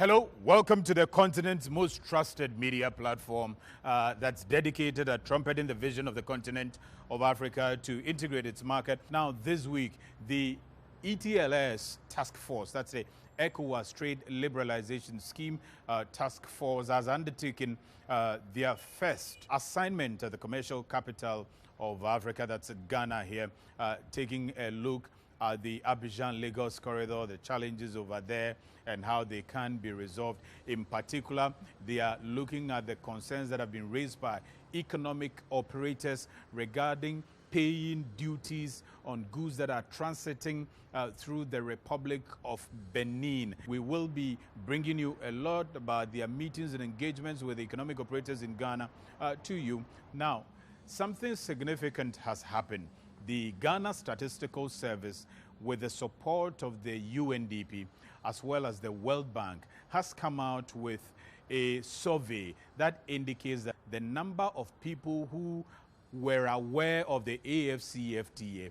Hello, welcome to the continent's most trusted media platform that's dedicated at trumpeting the vision of the continent of Africa to integrate its market. Now, this week, the ETLS task force, that's a ECOWAS trade liberalization scheme task force, has undertaken their first assignment at the commercial capital of Africa, that's at Ghana here, taking a look at the Abidjan-Lagos corridor, the challenges over there, and how they can be resolved. In particular, they are looking at the concerns that have been raised by economic operators regarding paying duties on goods that are transiting through the Republic of Benin. We will be bringing you a lot about their meetings and engagements with economic operators in Ghana to you. Now, something significant has happened. The Ghana Statistical Service, with the support of the UNDP as well as the World Bank, has come out with a survey that indicates that the number of people who were aware of the AfCFTA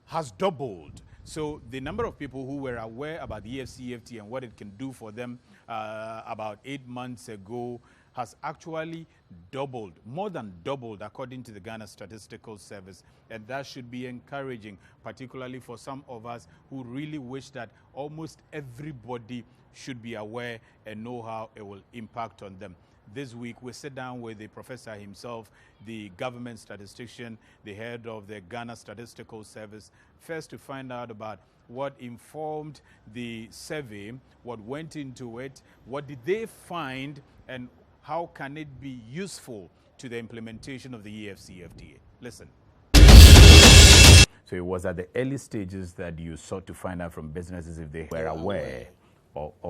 has doubled. So the number of people who were aware about the AfCFTA and what it can do for them about 8 months ago has actually doubled, more than doubled, according to the Ghana Statistical Service. And that should be encouraging, particularly for some of us who really wish that almost everybody should be aware and know how it will impact on them. This week, we sit down with the professor himself, the government statistician, the head of the Ghana Statistical Service, first to find out about what informed the survey, what went into it, what did they find, and how can it be useful to the implementation of the AfCFTA? Listen. So it was at the early stages that you sought to find out from businesses if they were aware of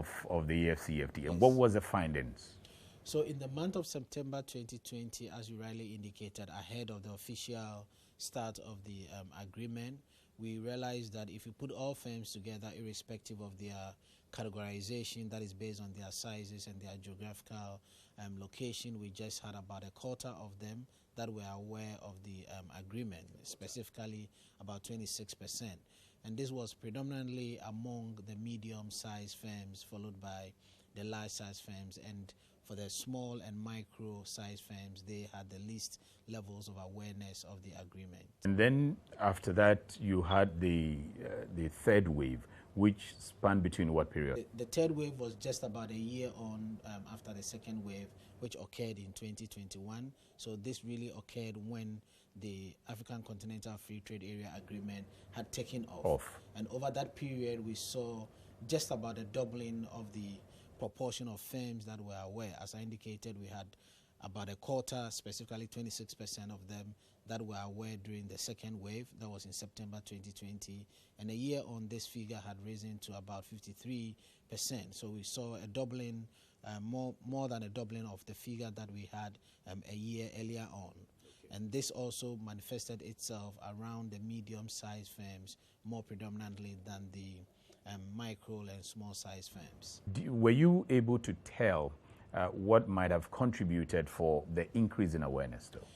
the AfCFTA. Yes. And what was the findings? So in the month of September 2020, as you rightly indicated, ahead of the official start of the agreement, we realized that if you put all firms together, irrespective of their categorization, that is based on their sizes and their geographical location, we just had about a quarter of them that were aware of the agreement, specifically about 26%. And this was predominantly among the medium-sized firms, followed by the large-sized firms. And for the small and micro-sized firms, they had the least levels of awareness of the agreement. And then after that, you had the third wave, which spanned between what period? The third wave was just about a year on after the second wave, which occurred in 2021. So this really occurred when the African Continental Free Trade Area Agreement had taken off. And over that period, we saw just about a doubling of the proportion of firms that were aware. As I indicated, we had about a quarter, specifically 26% of them, that were aware during the second wave. That was in September 2020. And a year on, this figure had risen to about 53%. So we saw a doubling, more than a doubling of the figure that we had a year earlier on. And this also manifested itself around the medium-sized firms more predominantly than the micro and small-sized firms. Were you able to tell what might have contributed for the increase in awareness, though?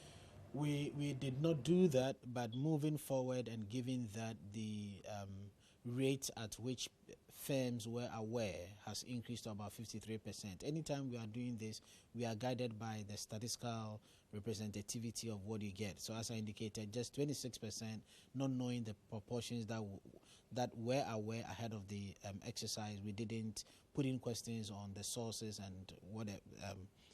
We did not do that, but moving forward and given that the rate at which firms were aware has increased to about 53%. Anytime we are doing this, we are guided by the statistical representativity of what you get. So as I indicated, just 26%, not knowing the proportions that were aware ahead of the exercise. We didn't put in questions on the sources and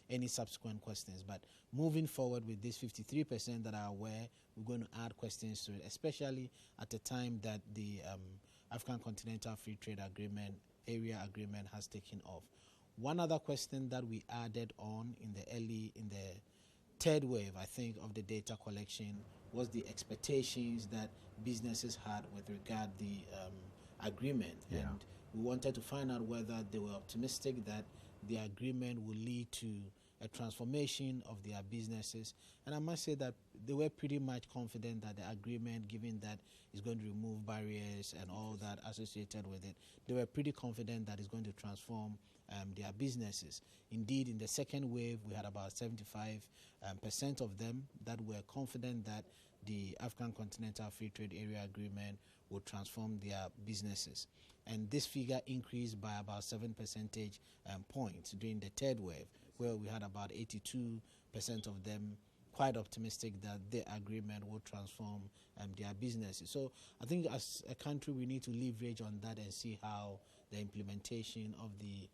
any subsequent questions. But moving forward with this 53% that are aware, we're going to add questions to it, especially at the time that the African Continental Free Trade Area Agreement has taken off. One other question that we added on in the third wave, I think, of the data collection was the expectations that businesses had with regard to the agreement. Yeah. And we wanted to find out whether they were optimistic that the agreement will lead to a transformation of their businesses. And I must say that they were pretty much confident that the agreement, given that it's going to remove barriers and all that associated with it, they were pretty confident that it's going to transform their businesses. Indeed, in the second wave, we had about 75% of them that were confident that the African Continental Free Trade Area Agreement would transform their businesses. And this figure increased by about 7 percentage points during the third wave, where we had about 82% of them quite optimistic that the agreement will transform their businesses. So I think as a country we need to leverage on that and see how the implementation of the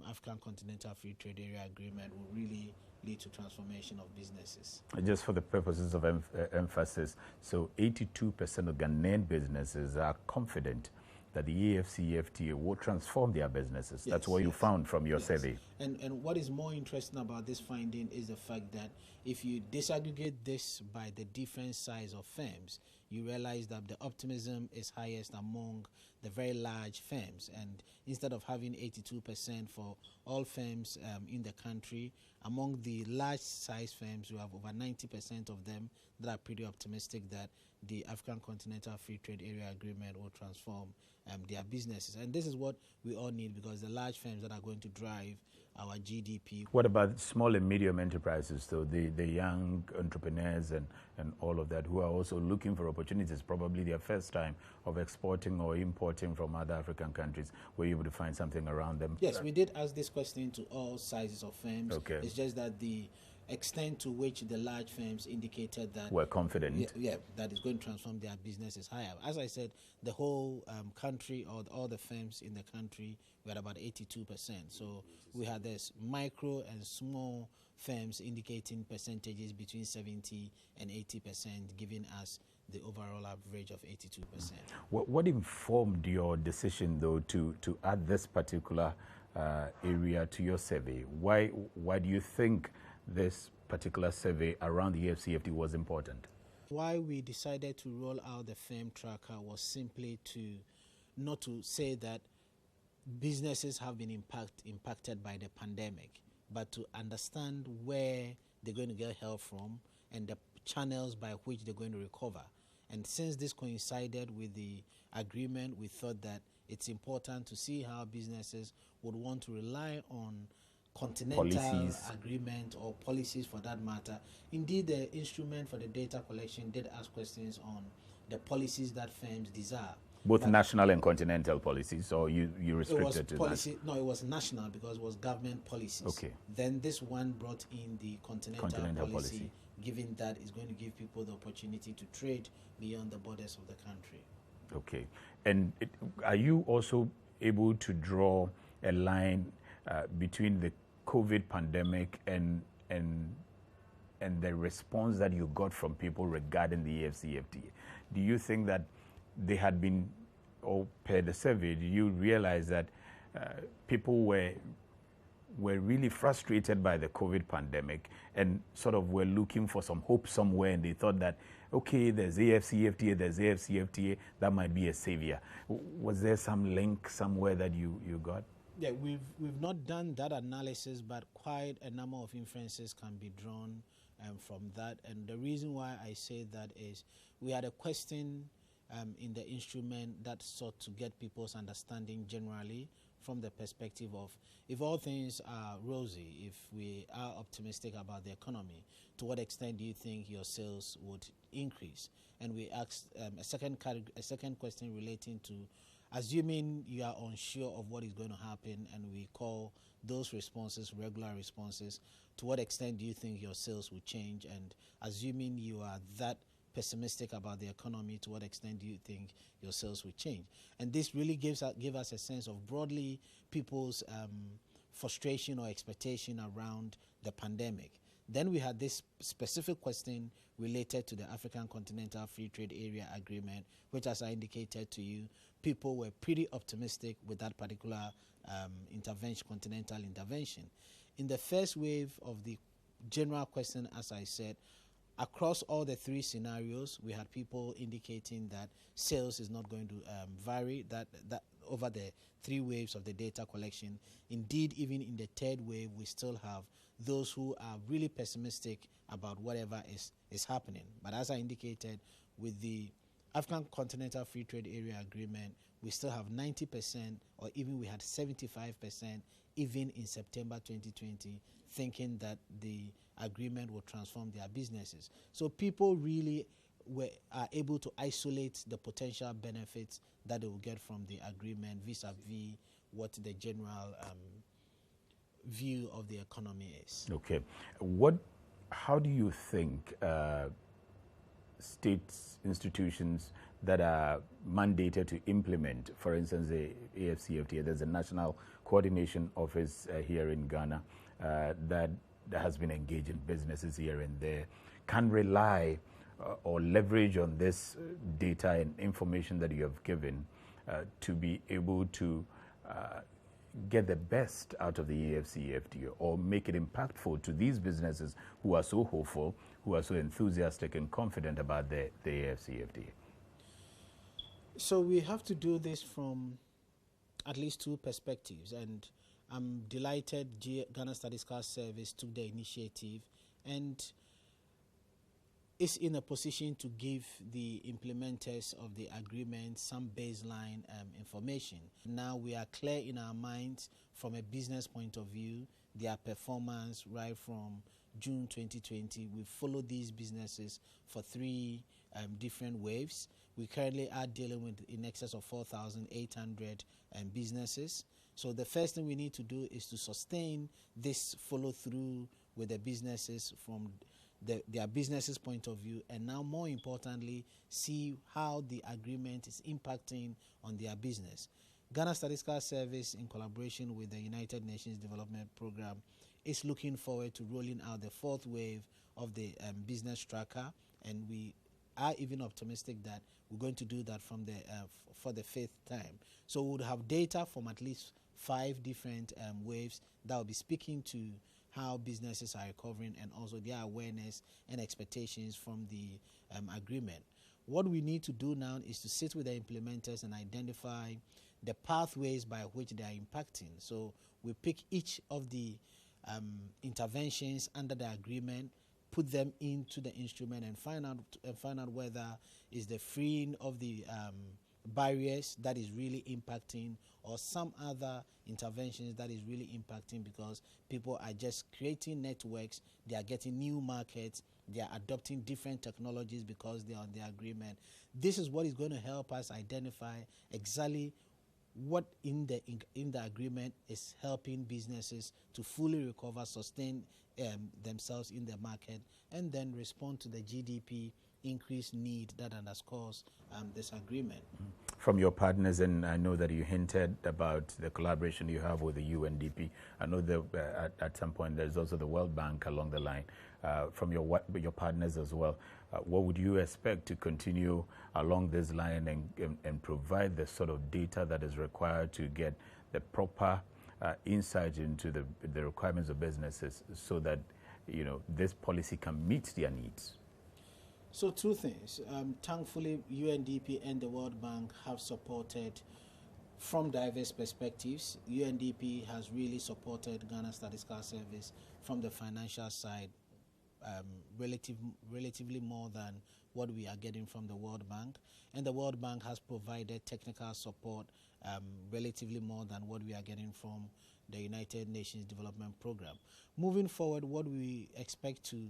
African Continental Free Trade Area Agreement will really lead to transformation of businesses. Just for the purposes of emphasis, so 82% of Ghanaian businesses are confident that the AfCFTA will transform their businesses. Yes, that's what you found from your survey. And what is more interesting about this finding is the fact that if you disaggregate this by the different size of firms, you realize that the optimism is highest among the very large firms. And instead of having 82% for all firms in the country, among the large size firms, you have over 90% of them that are pretty optimistic that the African Continental Free Trade Area Agreement will transform their businesses. And this is what we all need, because the large firms that are going to drive our GDP. What about small and medium enterprises, though, the young entrepreneurs and all of that, who are also looking for opportunities, probably their first time of exporting or importing from other African countries? Were you able to find something around them? Yes, we did ask this question to all sizes of firms. Okay. It's just that the extent to which the large firms indicated that were confident, that is going to transform their business is higher. As I said, the whole country, or all the firms in the country, were at about 82%. So we had this micro and small firms indicating percentages between 70 and 80%, giving us the overall average of 82%. What informed your decision, though, to add this particular area to your survey? Why do you think this particular survey around the AfCFTA was important? Why we decided to roll out the firm tracker was simply not to say that businesses have been impacted by the pandemic, but to understand where they're going to get help from and the channels by which they're going to recover. And since this coincided with the agreement, we thought that it's important to see how businesses would want to rely on continental policies, agreement, or policies for that matter. Indeed, the instrument for the data collection did ask questions on the policies that firms desire. Both national and continental policies, or you restricted to policy, that? No, it was national because it was government policies. Okay. Then this one brought in the continental policy, given that it's going to give people the opportunity to trade beyond the borders of the country. Okay. And are you also able to draw a line between the COVID pandemic and the response that you got from people regarding the AfCFTA? Do you think that they had been, or per the survey, do you realize that people were really frustrated by the COVID pandemic and sort of were looking for some hope somewhere, and they thought that, okay, there's AfCFTA, that might be a savior? Was there some link somewhere that you got? Yeah, we've not done that analysis, but quite a number of inferences can be drawn from that. And the reason why I say that is we had a question in the instrument that sought to get people's understanding generally from the perspective of, if all things are rosy, if we are optimistic about the economy, to what extent do you think your sales would increase? And we asked a second question relating to, assuming you are unsure of what is going to happen, and we call those responses regular responses, to what extent do you think your sales will change? And assuming you are that pessimistic about the economy, to what extent do you think your sales will change? And this really give us a sense of broadly people's frustration or expectation around the pandemic. Then we had this specific question related to the African Continental Free Trade Area Agreement, which, as I indicated to you, people were pretty optimistic with that particular continental intervention. In the first wave of the general question, as I said, across all the three scenarios, we had people indicating that sales is not going to vary that over the three waves of the data collection. Indeed, even in the third wave, we still have those who are really pessimistic about whatever is happening. But as I indicated, with the African Continental Free Trade Area Agreement, we still have 90%, or even we had 75%, even in September 2020, thinking that the agreement will transform their businesses. So people really are able to isolate the potential benefits that they will get from the agreement vis-a-vis what the general view of the economy is. Okay. How do you think states, institutions that are mandated to implement, for instance, the AfCFTA, there's a National Coordination Office here in Ghana that has been engaging businesses here and there, can rely or leverage on this data and information that you have given to be able to get the best out of the AfCFTA, or make it impactful to these businesses who are so hopeful, who are so enthusiastic and confident about the AfCFTA? So we have to do this from at least two perspectives, and I'm delighted Ghana Statistical Service took the initiative and is in a position to give the implementers of the agreement some baseline information. Now we are clear in our minds from a business point of view, their performance right from June 2020. We followed these businesses for 3 different waves. We currently are dealing with in excess of 4,800 businesses. So the first thing we need to do is to sustain this follow through with the businesses from their businesses' point of view, and now more importantly, see how the agreement is impacting on their business. Ghana Statistical Service, in collaboration with the United Nations Development Program, is looking forward to rolling out the 4th wave of the business tracker, and we are even optimistic that we're going to do that from for the 5th time. So we would have data from at least 5 different waves that will be speaking to how businesses are recovering and also their awareness and expectations from the agreement. What we need to do now is to sit with the implementers and identify the pathways by which they are impacting. So we pick each of the interventions under the agreement, put them into the instrument, and find out whether is the freeing of the barriers that is really impacting, or some other interventions that is really impacting, because people are just creating networks, they are getting new markets, they are adopting different technologies because they are on the agreement. This is what is going to help us identify exactly what in the agreement is helping businesses to fully recover, sustain themselves in the market, and then respond to the GDP increased need that underscores this agreement. From your partners, and I know that you hinted about the collaboration you have with the UNDP. I know that at some point there's also the World Bank along the line. From your partners as well, what would you expect to continue along this line and provide the sort of data that is required to get the proper insight into the requirements of businesses, so that this policy can meet their needs? So 2 things. Thankfully, UNDP and the World Bank have supported from diverse perspectives. UNDP has really supported Ghana Statistical Service from the financial side, relatively more than what we are getting from the World Bank. And the World Bank has provided technical support relatively more than what we are getting from the United Nations Development Program. Moving forward, what we expect to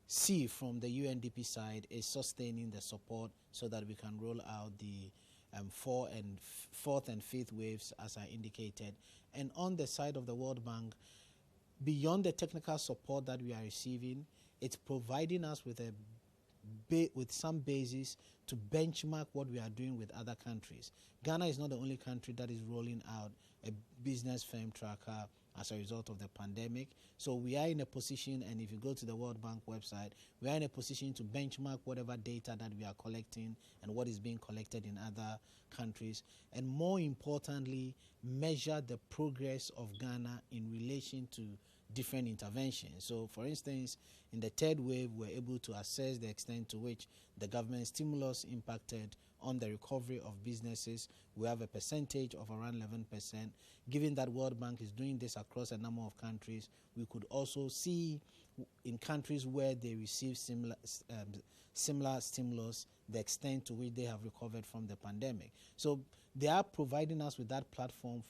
see from the UNDP side is sustaining the support so that we can roll out the 4th and 5th waves, as I indicated. And on the side of the World Bank, beyond the technical support that we are receiving, it's providing us with some basis to benchmark what we are doing with other countries. Ghana is not the only country that is rolling out a business firm tracker as a result of the pandemic. So we are in a position, and if you go to the World Bank website, we are in a position to benchmark whatever data that we are collecting and what is being collected in other countries, and more importantly, measure the progress of Ghana in relation to different interventions. So for instance, in the 3rd wave, we're able to assess the extent to which the government stimulus impacted on the recovery of businesses. We have a percentage of around 11%. Given that World Bank is doing this across a number of countries, we could also see in countries where they receive similar stimulus, the extent to which they have recovered from the pandemic. So they are providing us with that platform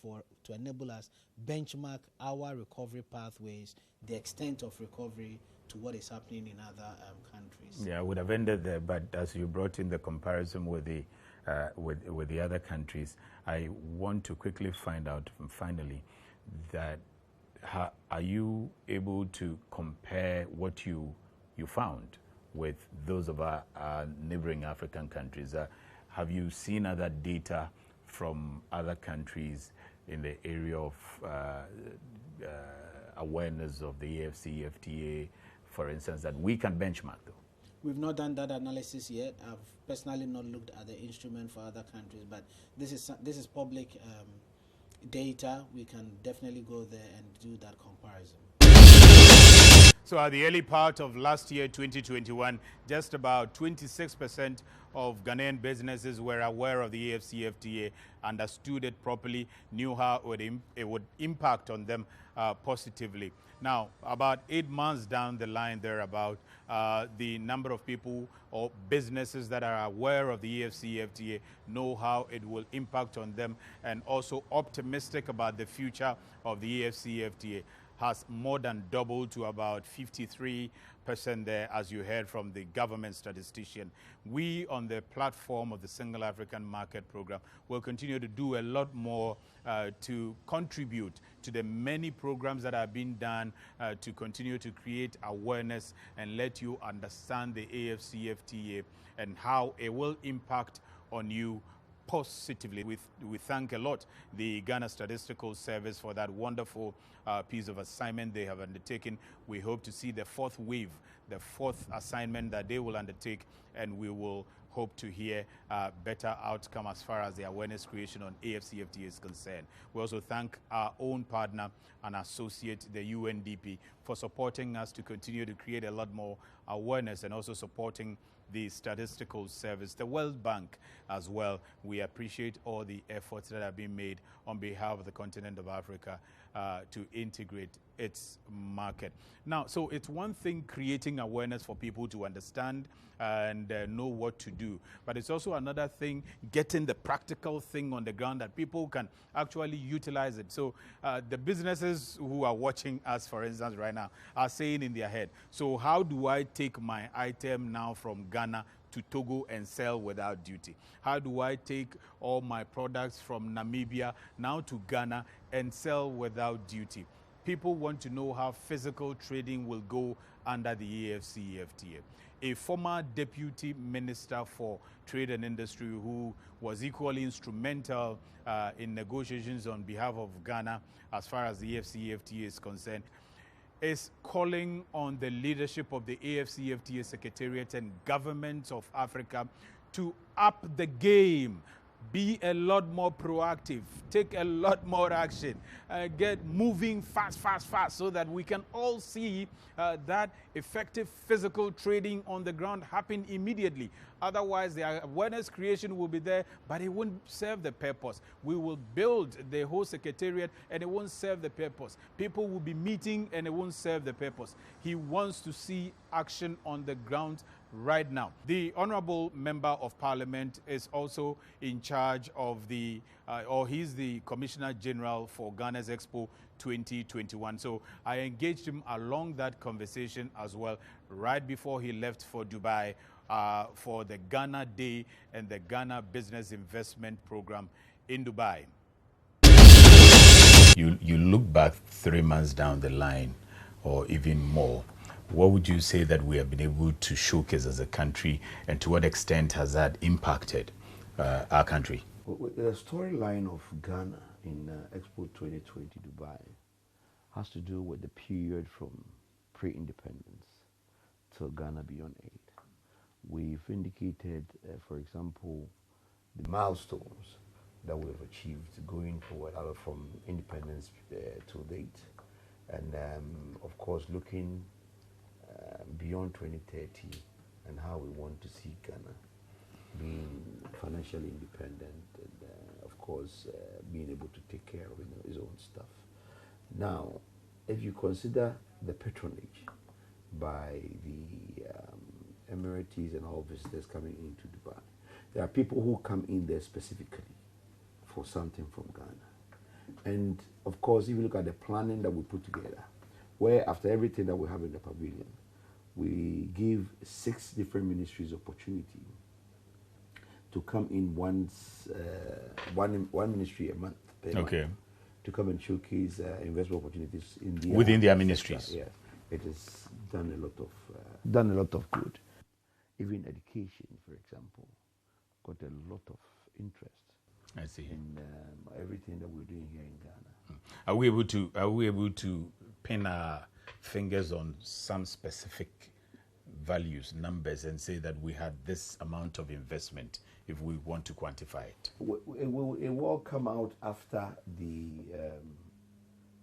to enable us benchmark our recovery pathways, the extent of recovery to what is happening in other countries. Yeah, I would have ended there, but as you brought in the comparison with the with the other countries, I want to quickly find out finally that are you able to compare what you found with those of our neighboring African countries? Have you seen other data from other countries in the area of awareness of the AfCFTA, for instance, that we can benchmark though? We've not done that analysis yet. I've personally not looked at the instrument for other countries, but this is public data. We can definitely go there and do that comparison. So at the early part of last year, 2021, just about 26% of Ghanaian businesses were aware of the AfCFTA, understood it properly, knew how it would impact on them positively. Now, about 8 months down the line thereabout, the number of people or businesses that are aware of the AfCFTA know how it will impact on them, and also optimistic about the future of the AfCFTA has more than doubled to about 53% there, as you heard from the government statistician. We, on the platform of the Single African Market Program, will continue to do a lot more to contribute to the many programs that are being done to continue to create awareness and let you understand the AfCFTA and how it will impact on you positively. We thank a lot the Ghana Statistical Service for that wonderful piece of assignment they have undertaken. We hope to see the fourth wave, the fourth assignment that they will undertake, and we will hope to hear better outcome as far as the awareness creation on AfCFTA is concerned. We also thank our own partner and associate, the UNDP, for supporting us to continue to create a lot more awareness, and also supporting the Statistical Service, the World Bank as well. We appreciate all the efforts that have been made on behalf of the continent of Africa to integrate its market. Now, so it's one thing creating awareness for people to understand and know what to do, but it's also another thing getting the practical thing on the ground that people can actually utilize it. So the businesses who are watching us, for instance, right now, are saying in their head, so how do I take my item now from Ghana to Togo and sell without duty? How do I take all my products from Namibia now to Ghana and sell without duty? People want to know how physical trading will go under the AfCFTA. A former deputy minister for trade and industry, who was equally instrumental in negotiations on behalf of Ghana as far as the AfCFTA is concerned, is calling on the leadership of the AfCFTA Secretariat and governments of Africa to up the game, be a lot more proactive, take a lot more action, get moving fast, so that we can all see that effective physical trading on the ground happen immediately. Otherwise, the awareness creation will be there, but it won't serve the purpose. We will build the whole secretariat, and it won't serve the purpose. People will be meeting, and it won't serve the purpose. He wants to see action on the ground right now. The Honorable Member of Parliament is also in charge of the, or he's the Commissioner General for Ghana's Expo 2021. So I engaged him along that conversation as well, right before he left for Dubai for the Ghana Day and the Ghana Business Investment Program in Dubai. You look back 3 months down the line, or even more, what would you say that we have been able to showcase as a country, and to what extent has that impacted our country? Well, the storyline of Ghana in Expo 2020 Dubai has to do with the period from pre-independence till Ghana Beyond Aid. We've indicated, for example, the milestones that we've achieved going forward from independence to date, and of course looking beyond 2030 and how we want to see Ghana being financially independent, and of course being able to take care of his own stuff. Now, if you consider the patronage by the Emiratis and all visitors coming into Dubai, there are people who come in there specifically for something from Ghana. And of course, if you look at the planning that we put together, where after everything that we have in the pavilion, we give 6 different ministries opportunity to come in once, one ministry a month. Okay. To come and showcase investment opportunities within their ministries. Yes, it has done a lot of good. Even education, for example, got a lot of interest. I see. In everything that we're doing here in Ghana. Are we able to pin our fingers on some specific values, numbers, and say that we had this amount of investment if we want to quantify it? It will come out after the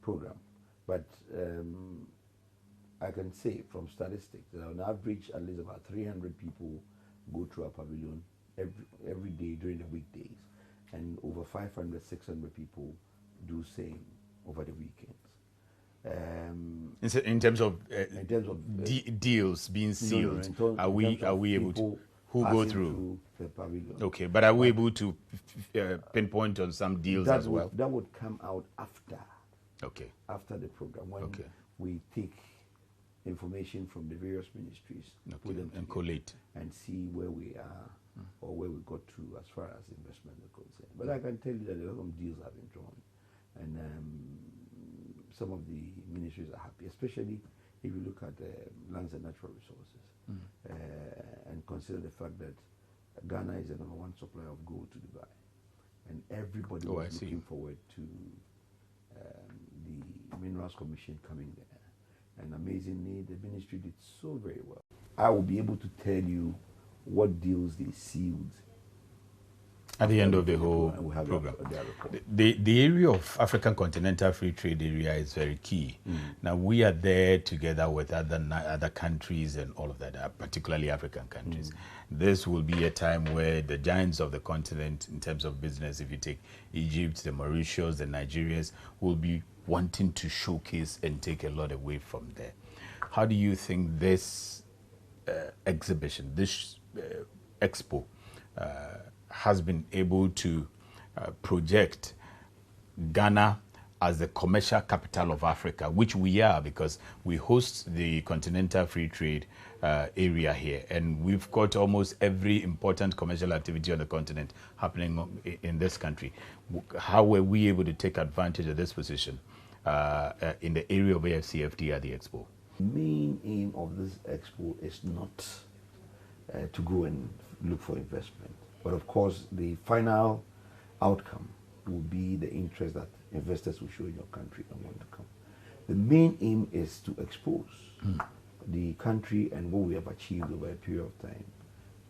program, but I can say from statistics that on average at least about 300 people go through our pavilion every day during the weekdays, and over 500, 600 people do same over the weekends. In terms of deals being sealed, are we able to who go through the pavilion? Okay, but are we able to pinpoint on some deals as well? That would come out after. Okay. After the program, when we take information from the various ministries, put them and collate and see where we are or where we got to as far as investment is concerned. But I can tell you that a lot of deals have been drawn, and some of the ministries are happy, especially if you look at lands and natural resources, and consider the fact that Ghana is the #1 supplier of gold to Dubai, and everybody was looking forward to the Minerals Commission coming there. And amazingly, the ministry did so very well. I will be able to tell you what deals they sealed at the end of the whole program. The area of African Continental Free Trade Area is very key. Now, we are there together with other countries and all of that, particularly African countries. This will be a time where the giants of the continent, in terms of business, if you take Egypt, the Mauritius, the Nigerians, will be wanting to showcase and take a lot away from there. How do you think this exhibition, this expo, has been able to project Ghana as the commercial capital of Africa, which we are because we host the Continental Free Trade area here, and we've got almost every important commercial activity on the continent happening in this country. How were we able to take advantage of this position in the area of AfCFTA at the Expo? The main aim of this Expo is not to go and look for investment, but of course the final outcome will be the interest that investors will show in your country and want to come. The main aim is to expose the country and what we have achieved over a period of time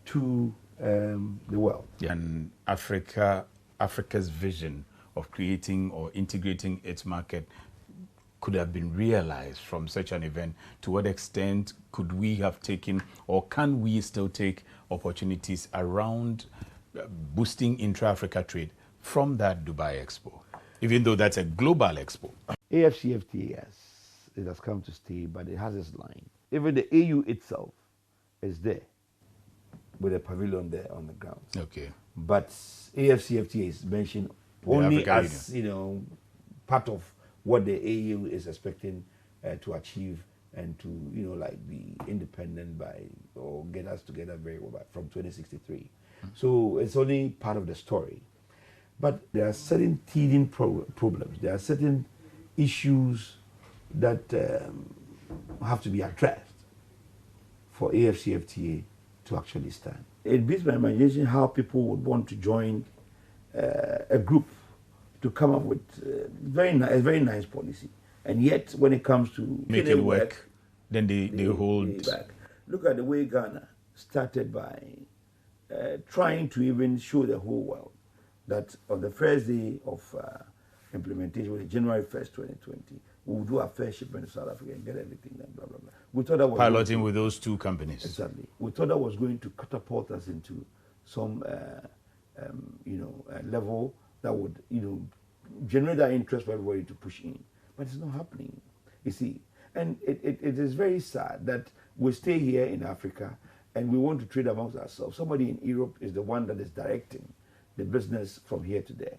to the world. And Africa's vision of creating or integrating its market could have been realized from such an event. To what extent could we have taken, or can we still take opportunities around boosting intra-Africa trade from that Dubai Expo, even though that's a global expo? AfCFTA, yes, it has come to stay, but it has its line. Even the AU itself is there with a pavilion there on the ground. Okay. But AfCFTA is mentioned only as part of what the AU is expecting to achieve and to like be independent by or get us together very well from 2063. So it's only part of the story. But there are certain teething problems. There are certain issues that have to be addressed for AfCFTA to actually stand. It beats my imagination how people would want to join a group to come up with a very nice policy, and yet when it comes to make it work, then they hold back. Look at the way Ghana started by trying to even show the whole world that on the first day of implementation, which is January 1st, 2020, we will do our first shipment to South Africa and get everything done, blah, blah, blah. We thought that was piloting with those two companies. Exactly. We thought that was going to catapult us into some, level that would, generate that interest for everybody to push in. But it's not happening, you see. And it is very sad that we stay here in Africa and we want to trade amongst ourselves. Somebody in Europe is the one that is directing the business from here to there.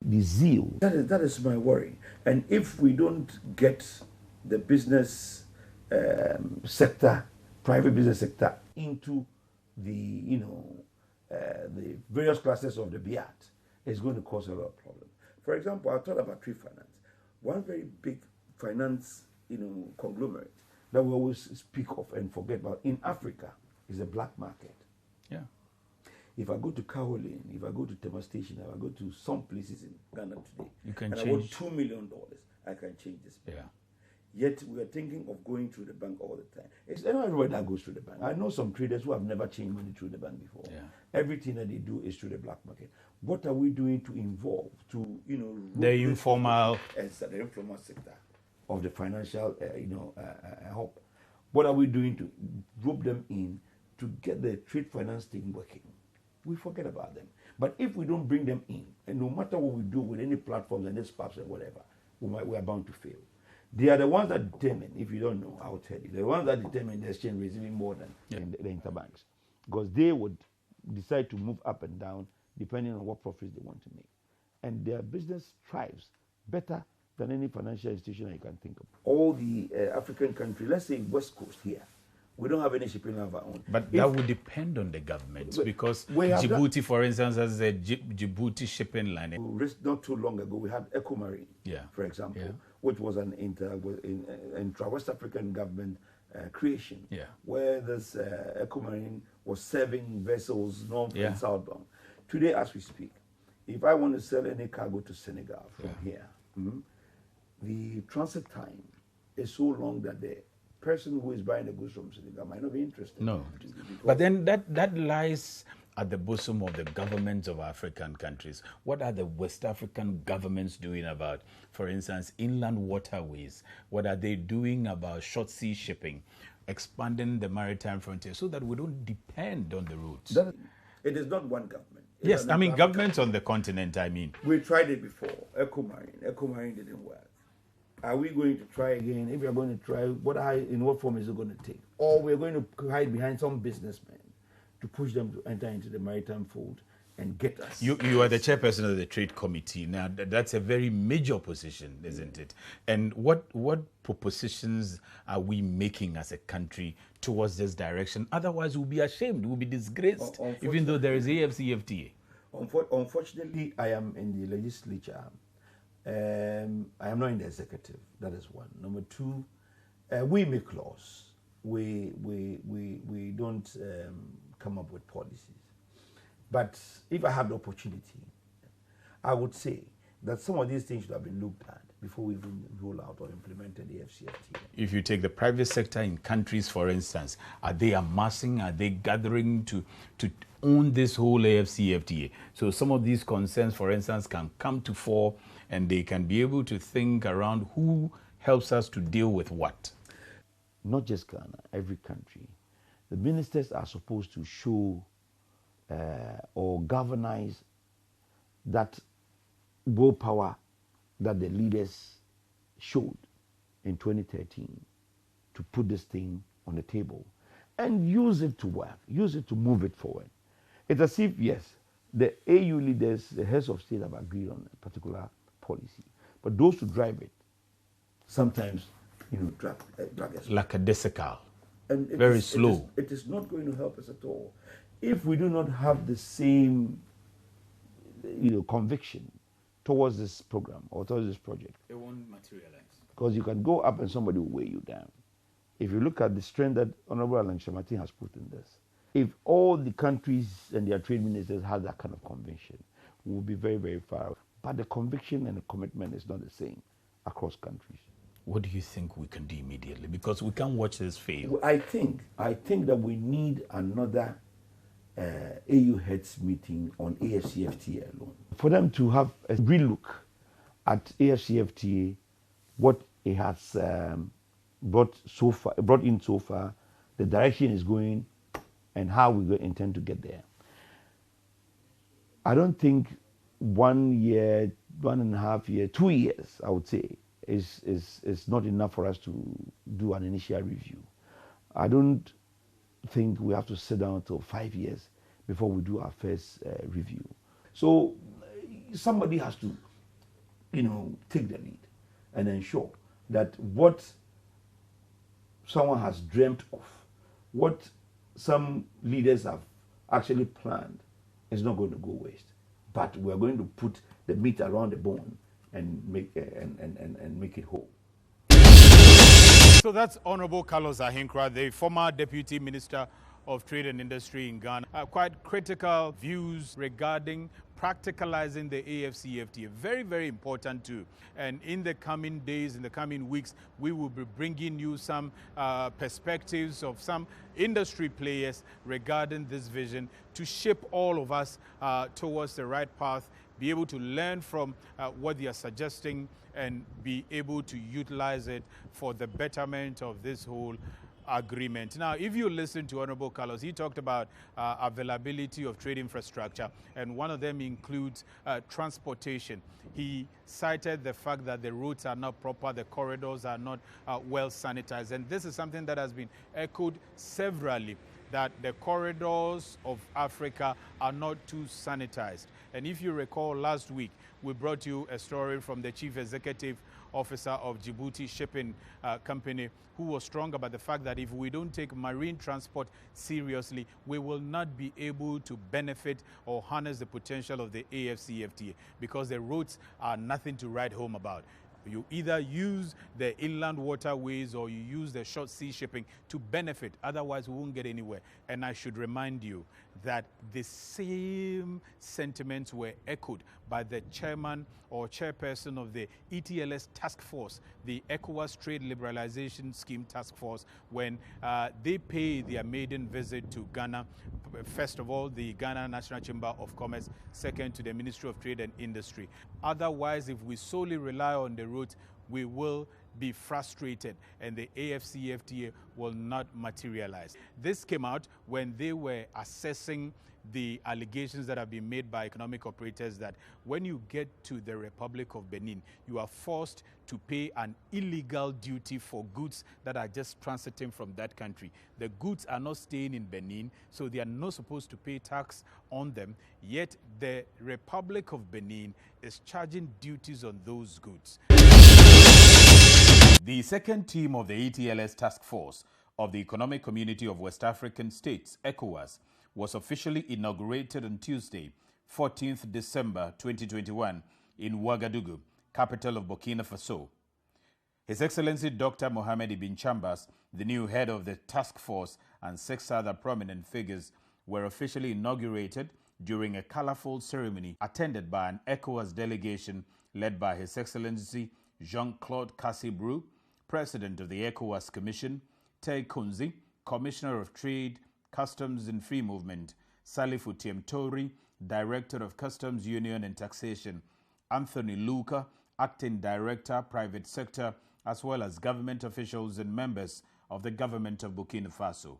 the zeal. That is my worry. And if we don't get the business sector, private business sector, into the the various classes of the BIAT, it's going to cause a lot of problems. For example, I thought about trade finance. One very big finance conglomerate that we always speak of and forget about in Africa is the black market. Yeah. If I go to Caroline, if I go to Tema Station, if I go to some places in Ghana today, you can and change. I want $2 million, I can change this. Yeah. Yet we are thinking of going through the bank all the time. It's not everybody that goes through the bank. I know some traders who have never changed money through the bank before. Yeah. Everything that they do is through the black market. What are we doing to involve, to the informal sector of the financial hub? What are we doing to rope them in to get the trade finance thing working? We forget about them. But if we don't bring them in, and no matter what we do with any platforms and these apps and whatever, we are bound to fail. They are the ones that determine, if you don't know, I'll tell you, the ones that determine the exchange rate even more than the interbanks. Because they would decide to move up and down depending on what profits they want to make. And their business thrives better than any financial institution you can think of. All the African countries, let's say West Coast here, we don't have any shipping of our own. But that would depend on the government, because Djibouti, for instance, has a Djibouti shipping line. Not too long ago, we had EcoMarine, for example, which was an intra-West African government creation, where this EcoMarine was serving vessels north and southbound. Today, as we speak, if I want to sell any cargo to Senegal from here, the transit time is so long that the person who is buying the goods from Senegal might not be interested. No. But then that lies at the bosom of the governments of African countries. What are the West African governments doing about, for instance, inland waterways? What are they doing about short sea shipping, expanding the maritime frontier so that we don't depend on the routes? It is not one government. Yes, I mean governments on the continent, I mean. We tried it before, EcoMarine didn't work. Are we going to try again? If we are going to try, in what form is it going to take? Or we're going to hide behind some businessmen to push them to enter into the maritime fold and get us. You are the chairperson of the trade committee. Now, that's a very major position, isn't it? And what propositions are we making as a country towards this direction? Otherwise, we'll be ashamed, we'll be disgraced, even though there is AfCFTA. Unfortunately, I am in the legislature. I am not in the executive. That is one. Number two, we make laws. We don't come up with policies. But if I have the opportunity, I would say that some of these things should have been looked at before we even roll out or implemented the AfCFTA. If you take the private sector in countries, for instance, are they amassing, are they gathering to own this whole AfCFTA? So some of these concerns, for instance, can come to fore and they can be able to think around who helps us to deal with what. Not just Ghana, every country. The ministers are supposed to show or galvanize that willpower that the leaders showed in 2013 to put this thing on the table and use it to work, use it to move it forward. It's as if, yes, the AU leaders, the heads of state have agreed on a particular policy, but those who drive it sometimes, drag us. Lackadaisical, and very slow. It is not going to help us at all. If we do not have the same, conviction towards this program or towards this project, it won't materialize. Because you can go up and somebody will weigh you down. If you look at the strength that Honorable Alan Shamatin has put in this, if all the countries and their trade ministers had that kind of conviction, we will be very, very far. But the conviction and the commitment is not the same across countries. What do you think we can do immediately? Because we can't watch this fail. Well, I think that we need another AU heads meeting on AfCFTA alone. For them to have a real look at AfCFTA, what it has brought in so far, the direction it's going, and how we intend to get there. I don't think 1 year, 1.5 years, 2 years, I would say, is not enough for us to do an initial review. I don't think we have to sit down until 5 years before we do our first review. So somebody has to take the lead and ensure that what someone has dreamt of, what some leaders have actually planned, is not going to go waste. But we're going to put the meat around the bone and make it whole. So that's Honorable Carlos Ahinkra, the former Deputy Minister of Trade and Industry in Ghana. Quite critical views regarding practicalizing the AfCFTA. Very, very important too. And in the coming days, in the coming weeks, we will be bringing you some perspectives of some industry players regarding this vision to shape all of us towards the right path, be able to learn from what they are suggesting and be able to utilize it for the betterment of this whole agreement. Now, if you listen to Honorable Carlos, he talked about availability of trade infrastructure, and one of them includes transportation. He cited the fact that the roads are not proper, the corridors are not well sanitized, and this is something that has been echoed severally, that the corridors of Africa are not too sanitized. And if you recall, last week, we brought you a story from the Chief Executive Officer of Djibouti Shipping Company, who was strong about the fact that if we don't take marine transport seriously, we will not be able to benefit or harness the potential of the AfCFTA, because the roads are nothing to write home about. You either use the inland waterways or you use the short sea shipping to benefit. Otherwise, we won't get anywhere. And I should remind you that the same sentiments were echoed by the chairman or chairperson of the ETLS task force, the ECOWAS Trade Liberalization Scheme task force, when they paid their maiden visit to Ghana. First of all, the Ghana National Chamber of Commerce, second to the Ministry of Trade and Industry. Otherwise, if we solely rely on the roads, we will be frustrated and the AfCFTA will not materialize. This came out when they were assessing the allegations that have been made by economic operators that when you get to the Republic of Benin, you are forced to pay an illegal duty for goods that are just transiting from that country. The goods are not staying in Benin, so they are not supposed to pay tax on them, yet the Republic of Benin is charging duties on those goods. The second team of the ETLS task force of the Economic Community of West African States, ECOWAS, was officially inaugurated on Tuesday, 14th December 2021 in Ouagadougou, capital of Burkina Faso. His Excellency Dr. Mohamed Ibn Chambas, the new head of the task force, and 6 other prominent figures were officially inaugurated during a colorful ceremony attended by an ECOWAS delegation led by His Excellency Jean-Claude Cassibrou, President of the ECOWAS Commission, Tay Kunzi, Commissioner of Trade, Customs and Free Movement, Salifu Tiemtori, Director of Customs Union and Taxation, Anthony Luca, Acting Director, Private Sector, as well as government officials and members of the government of Burkina Faso.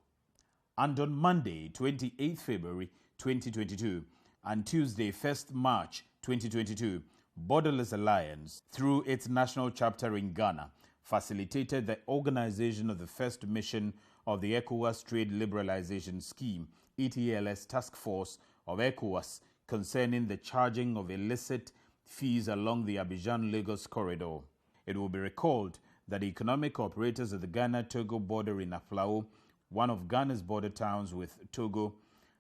And on Monday, 28th February 2022, and Tuesday, 1st March 2022, Borderless Alliance, through its national chapter in Ghana, facilitated the organization of the first mission of the ECOWAS Trade Liberalization Scheme, ETLS Task Force of ECOWAS, concerning the charging of illicit fees along the Abidjan-Lagos corridor. It will be recalled that the economic operators of the Ghana-Togo border in Aflao, one of Ghana's border towns with Togo,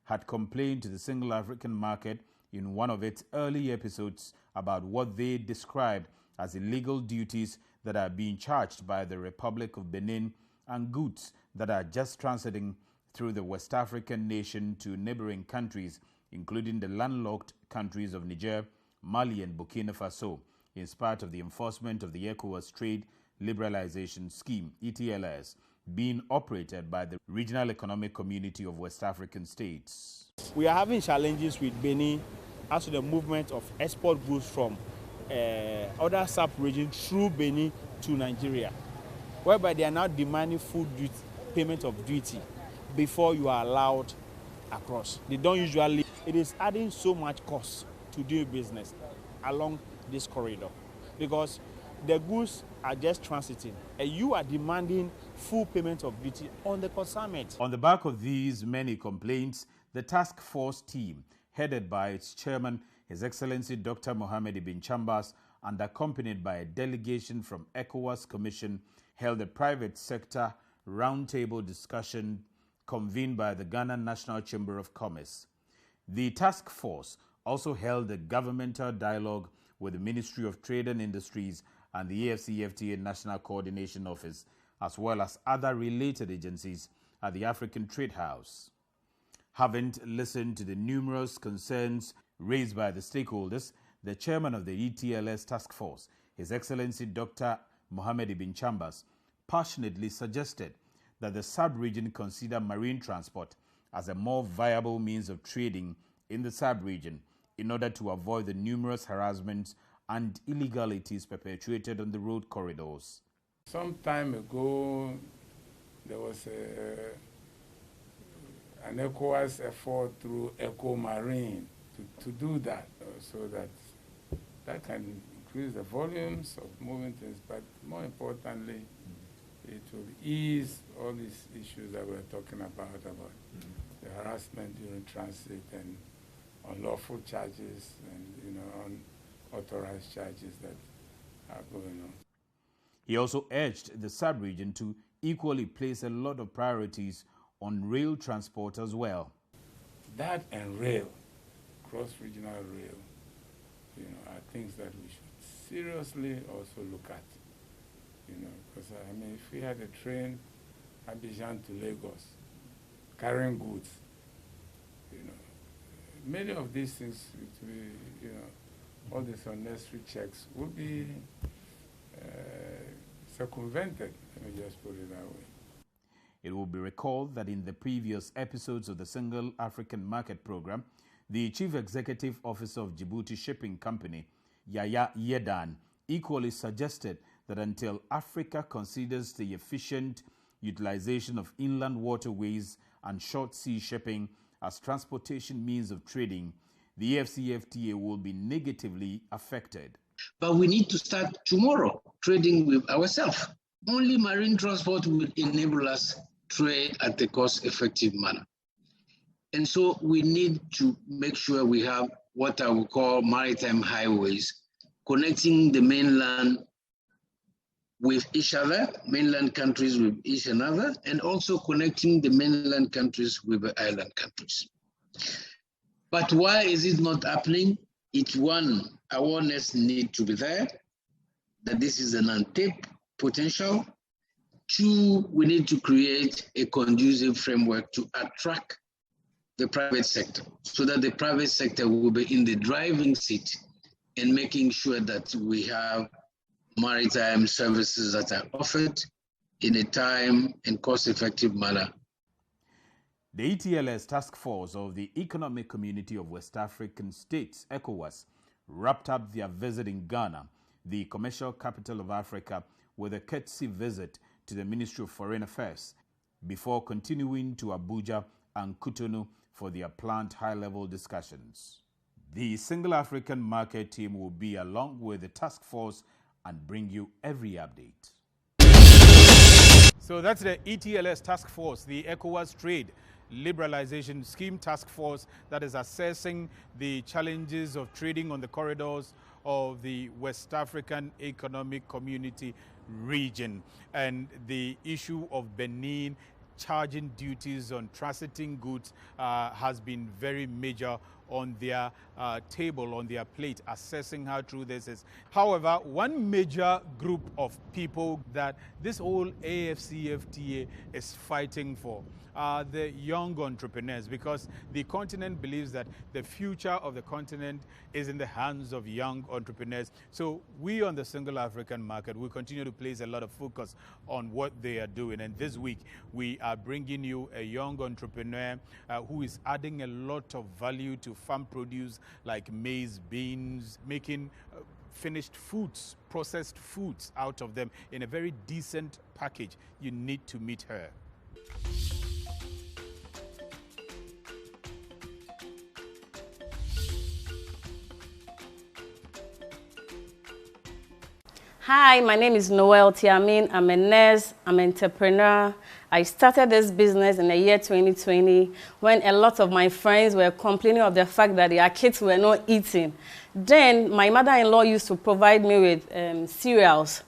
had complained to the Single African Market in one of its early episodes about what they described as illegal duties that are being charged by the Republic of Benin and goods that are just transiting through the West African nation to neighboring countries, including the landlocked countries of Niger, Mali and Burkina Faso, as part of the enforcement of the ECOWAS Trade Liberalization Scheme, ETLS, being operated by the Regional Economic Community of West African States. We are having challenges with Benin as to the movement of export goods from other sub-regions through Benin to Nigeria, whereby they are now demanding full payment of duty before you are allowed across. They don't usually. It is adding so much cost to do business along this corridor because the goods are just transiting and you are demanding full payment of duty on the consignment. On the back of these many complaints, the task force team, headed by its chairman, His Excellency Dr. Mohamed Ibn Chambas, and accompanied by a delegation from ECOWAS Commission, held a private sector roundtable discussion convened by the Ghana National Chamber of Commerce. The task force also held a governmental dialogue with the Ministry of Trade and Industries and the AfCFTA National Coordination Office, as well as other related agencies at the African Trade House. Having listened to the numerous concerns raised by the stakeholders, the chairman of the ETLS task force, His Excellency Dr. Mohamed Ibn Chambers, passionately suggested that the sub-region consider marine transport as a more viable means of trading in the sub-region in order to avoid the numerous harassments and illegalities perpetuated on the road corridors. Some time ago, there was an ECOWAS effort through Eco Marine to do that, so that can increase the volumes of moving things, but more importantly, it will ease all these issues that we're talking about the harassment during transit and unlawful charges and unauthorized charges that are going on. He also urged the sub-region to equally place a lot of priorities on rail transport as well. That and rail, cross-regional rail, are things that we should seriously also look at. Because if we had a train Abidjan to Lagos carrying goods, many of these things, all these unnecessary checks would be circumvented, let me just put it that way. It will be recalled that in the previous episodes of the Single African Market Program, the Chief Executive Officer of Djibouti Shipping Company, Yaya Yedan, equally suggested that until Africa considers the efficient utilization of inland waterways and short sea shipping as transportation means of trading, the AfCFTA will be negatively affected. But we need to start tomorrow trading with ourselves. Only marine transport will enable us trade at a cost-effective manner. And so we need to make sure we have what I would call maritime highways, connecting the mainland with each other, mainland countries with each another, and also connecting the mainland countries with the island countries. But why is it not happening? It's one, awareness need to be there, that this is an untapped potential. Two, we need to create a conducive framework to attract the private sector so that the private sector will be in the driving seat in making sure that we have maritime services that are offered in a time and cost-effective manner. The ETLS task force of the Economic Community of West African States, ECOWAS, wrapped up their visit in Ghana, the commercial capital of Africa, with a courtesy visit to the Ministry of Foreign Affairs before continuing to Abuja and Cotonou for their planned high-level discussions. The Single African Market team will be along with the task force and bring you every update. So that's the ETLS task force, the ECOWAS Trade Liberalization Scheme task force that is assessing the challenges of trading on the corridors of the West African Economic Community region, and the issue of Benin charging duties on transiting goods has been very major on their table, on their plate, assessing how true this is. However, one major group of people that this whole AfCFTA is fighting for are the young entrepreneurs, because the continent believes that the future of the continent is in the hands of young entrepreneurs. So we on the Single African Market, we continue to place a lot of focus on what they are doing. And this week, we are bringing you a young entrepreneur who is adding a lot of value to farm produce like maize, beans, making finished foods, processed foods out of them in a very decent package. You need to meet her. Hi, my name is Noel Tiamin. I'm a nurse, I'm an entrepreneur. I started this business in the year 2020 when a lot of my friends were complaining of the fact that their kids were not eating. Then my mother-in-law used to provide me with cereals.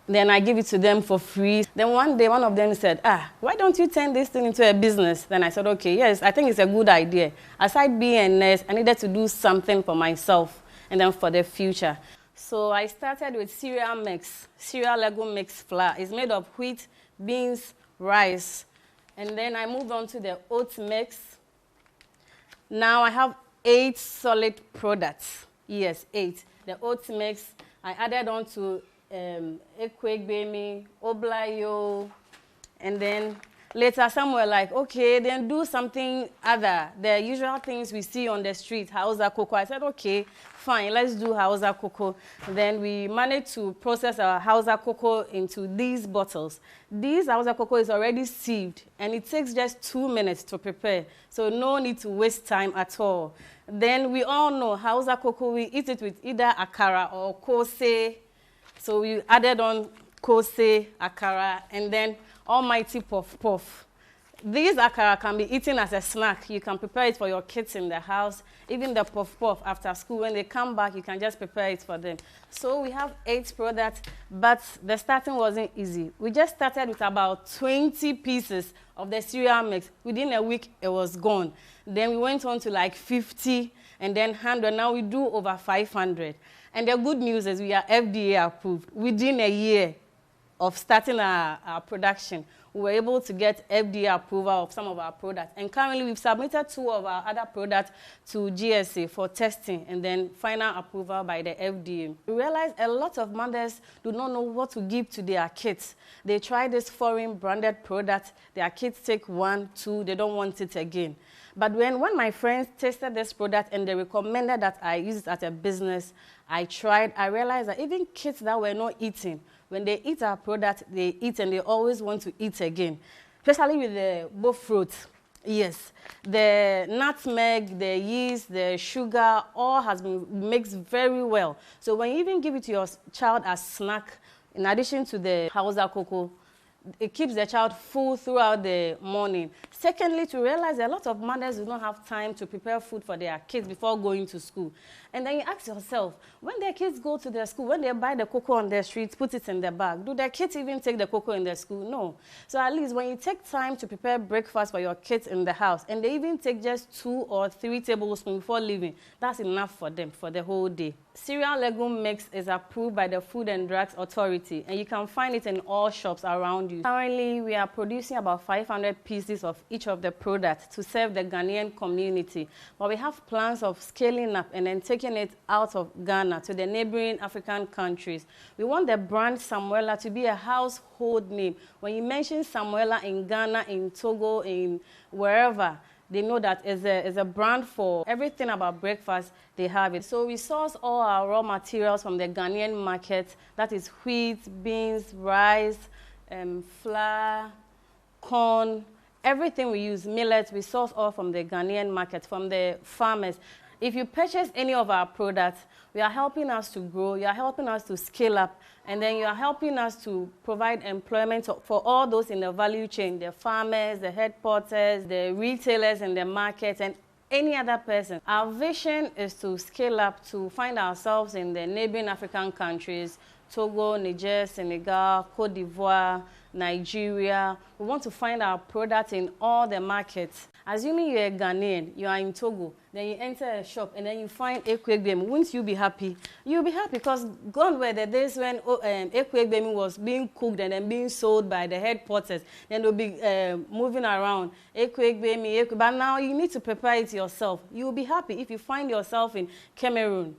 Then I give it to them for free. Then one day, one of them said, why don't you turn this thing into a business? Then I said, okay, yes, I think it's a good idea. Aside being a nurse, I needed to do something for myself and then for the future. So I started with cereal mix, cereal Lego mix flour. It's made of wheat, beans, rice. And then I moved on to the oat mix. Now I have 8 solid products. Yes, 8. The oat mix, I added on to Ekwegbemi, Oblayo, and then later some were like, okay, then do something other. The usual things we see on the street, Hausa cocoa. I said, okay, fine, let's do Hausa cocoa. Then we managed to process our Hausa cocoa into these bottles. This Hausa cocoa is already sieved, and it takes just 2 minutes to prepare, so no need to waste time at all. Then we all know Hausa cocoa, we eat it with either akara or kose. So we added on kose, akara, and then almighty puff puff. These akara can be eaten as a snack. You can prepare it for your kids in the house. Even the puff puff after school, when they come back, you can just prepare it for them. So we have 8 products, but the starting wasn't easy. We just started with about 20 pieces of the cereal mix. Within a week, it was gone. Then we went on to like 50 and then 100. Now we do over 500. And the good news is we are FDA approved. Within a year of starting our production, we were able to get FDA approval of some of our products. And currently, we've submitted 2 of our other products to GSS for testing and then final approval by the FDA. We realized a lot of mothers do not know what to give to their kids. They try this foreign branded product. Their kids take 1, 2, they don't want it again. But when my friends tasted this product and they recommended that I use it as a business, I tried. I realized that even kids that were not eating, when they eat our product, they eat and they always want to eat again, especially with the both fruits. Yes, the nutmeg, the yeast, the sugar, all has been mixed very well. So when you even give it to your child as snack, in addition to the Hausa cocoa, it keeps the child full throughout the morning. Secondly, to realize a lot of mothers do not have time to prepare food for their kids before going to school. And then you ask yourself, when their kids go to their school, when they buy the cocoa on the street, put it in the bag, do their kids even take the cocoa in their school? No. So at least when you take time to prepare breakfast for your kids in the house, and they even take just 2 or 3 tablespoons before leaving, that's enough for them for the whole day. Cereal legume mix is approved by the Food and Drugs Authority, and you can find it in all shops around you. Currently, we are producing about 500 pieces of each of the products to serve the Ghanaian community. But we have plans of scaling up and then taking it out of Ghana to the neighboring African countries. We want the brand Samuela to be a household name. When you mention Samuela in Ghana, in Togo, in wherever, they know that it's a brand for everything about breakfast, they have it. So we source all our raw materials from the Ghanaian market. That is wheat, beans, rice, flour, corn, everything we use, millet, we source all from the Ghanaian market, from the farmers. If you purchase any of our products, you are helping us to grow, you are helping us to scale up, and then you are helping us to provide employment for all those in the value chain, the farmers, the headquarters, the retailers in the market, and any other person. Our vision is to scale up, to find ourselves in the neighboring African countries, Togo, Niger, Senegal, Cote d'Ivoire, Nigeria. We want to find our product in all the markets. Assuming you're a Ghanaian, you are in Togo, then you enter a shop and then you find Ekwegbemi, wouldn't you be happy? You'll be happy because gone were the days when Ekwegbemi was being cooked and then being sold by the headquarters. Then they'll be moving around, Ekwegbemi, but now you need to prepare it yourself. You'll be happy if you find yourself in Cameroon.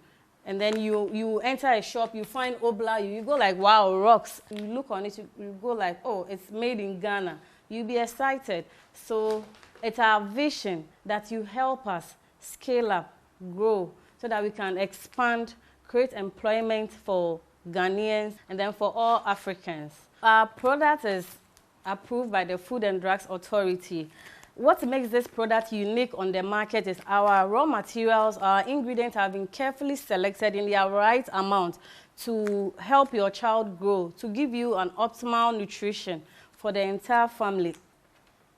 And then you enter a shop, you find Obla, you go like, wow, rocks. You look on it, you go like, oh, it's made in Ghana. You'll be excited. So it's our vision that you help us scale up, grow, so that we can expand, create employment for Ghanaians and then for all Africans. Our product is approved by the Food and Drugs Authority. What makes this product unique on the market is our raw materials, our ingredients have been carefully selected in their right amount to help your child grow, to give you an optimal nutrition for the entire family.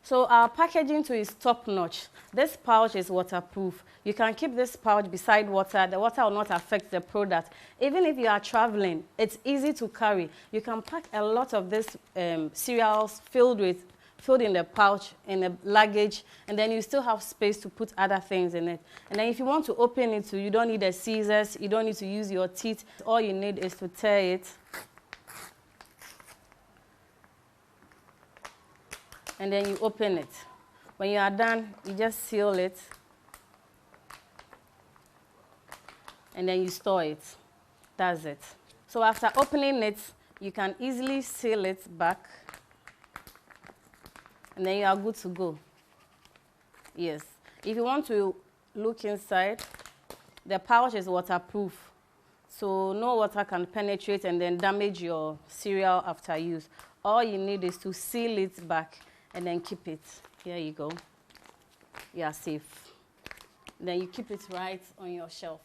So our packaging too is top notch. This pouch is waterproof. You can keep this pouch beside water. The water will not affect the product. Even if you are traveling, it's easy to carry. You can pack a lot of these cereals filled in the pouch, in the luggage, and then you still have space to put other things in it. And then if you want to open it too, you don't need a scissors, you don't need to use your teeth. All you need is to tear it. And then you open it. When you are done, you just seal it. And then you store it. That's it. So after opening it, you can easily seal it back. And then you are good to go. Yes. If you want to look inside, the pouch is waterproof. So no water can penetrate and then damage your cereal after use. All you need is to seal it back and then keep it. Here you go. You are safe. Then you keep it right on your shelf.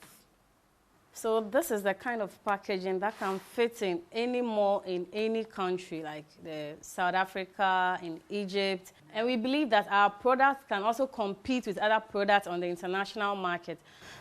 So this is the kind of packaging that can fit in any mall in any country, like South Africa, in Egypt. And we believe that our products can also compete with other products on the international market.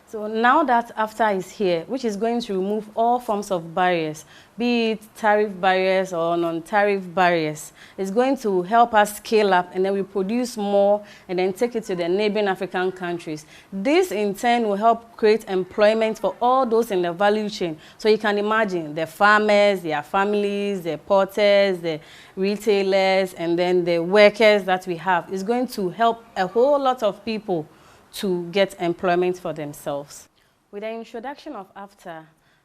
So now that AfCFTA is here, which is going to remove all forms of barriers, be it tariff barriers or non-tariff barriers, it's going to help us scale up, and then we produce more and then take it to the neighboring African countries. This in turn will help create employment for all those in the value chain. So you can imagine the farmers, their families, the porters, the retailers, and then the workers that we have. It's going to help a whole lot of people to get employment for themselves. With the introduction of AfCFTA,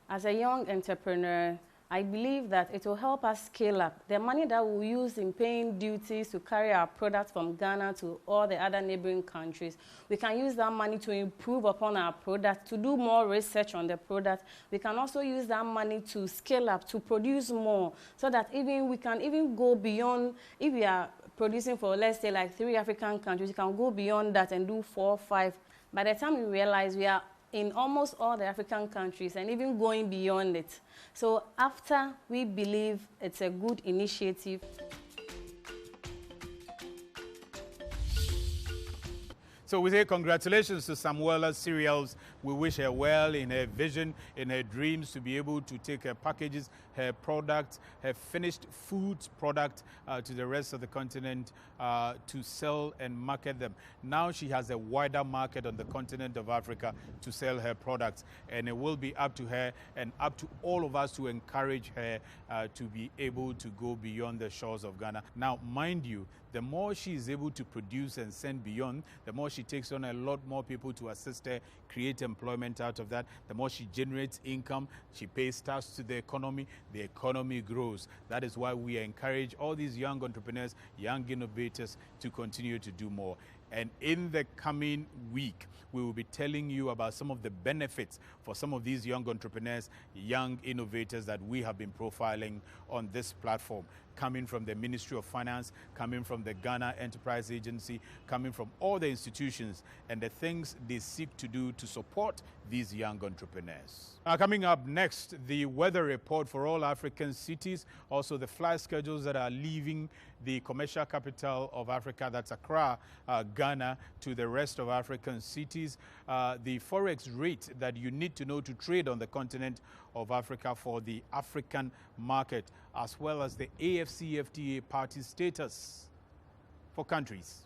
as a young entrepreneur, I believe that it will help us scale up. The money that we'll use in paying duties to carry our products from Ghana to all the other neighboring countries, we can use that money to improve upon our product, to do more research on the product. We can also use that money to scale up, to produce more, so that we can even go beyond. If we are producing for, let's say, like 3 African countries, you can go beyond that and do 4 or 5. By the time we realize we are in almost all the African countries and even going beyond it. So AfCFTA, we believe it's a good initiative. So we say congratulations to Samuela Cereals. We wish her well in her vision, in her dreams, to be able to take her packages, her products, her finished foods product to the rest of the continent to sell and market them. Now she has a wider market on the continent of Africa to sell her products, and it will be up to her and up to all of us to encourage her to be able to go beyond the shores of Ghana. Now, mind you, the more she is able to produce and send beyond, the more she takes on a lot more people to assist her, create employment out of that. The more she generates income, she pays tax to the economy grows. That is why we encourage all these young entrepreneurs, young innovators to continue to do more. And in the coming week, we will be telling you about some of the benefits for some of these young entrepreneurs, young innovators that we have been profiling on this platform, coming from the Ministry of Finance, coming from the Ghana Enterprise Agency, coming from all the institutions and the things they seek to do to support these young entrepreneurs. Coming up next, the weather report for all African cities, also the flight schedules that are leaving the commercial capital of Africa, that's Accra, Ghana, to the rest of African cities, the forex rate that you need to know to trade on the continent of Africa for the African market, as well as the AfCFTA party status for countries.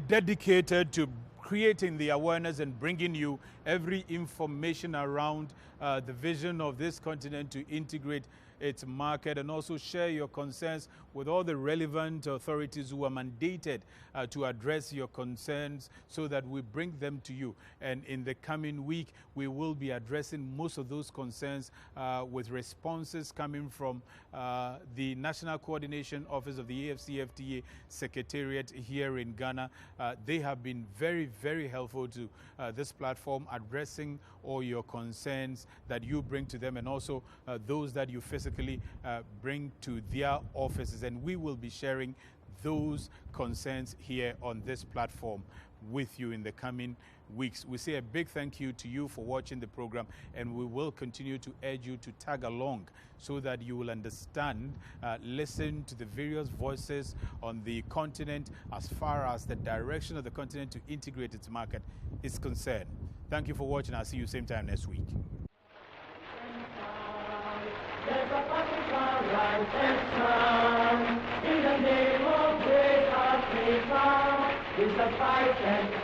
Dedicated to creating the awareness and bringing you every information around the vision of this continent to integrate its market, and also share your concerns with all the relevant authorities who are mandated to address your concerns so that we bring them to you. And in the coming week, we will be addressing most of those concerns with responses coming from the National Coordination Office of the AfCFTA Secretariat here in Ghana. They have been very, very helpful to this platform, addressing all your concerns that you bring to them, and also those that you physically bring to their offices. And we will be sharing those concerns here on this platform with you in the coming weeks. We say a big thank you to you for watching the program, and we will continue to urge you to tag along so that you will understand, listen to the various voices on the continent as far as the direction of the continent to integrate its market is concerned. Thank you for watching. I'll see you same time next week. There's a African righteous man in the name of great Africa. It's a fight and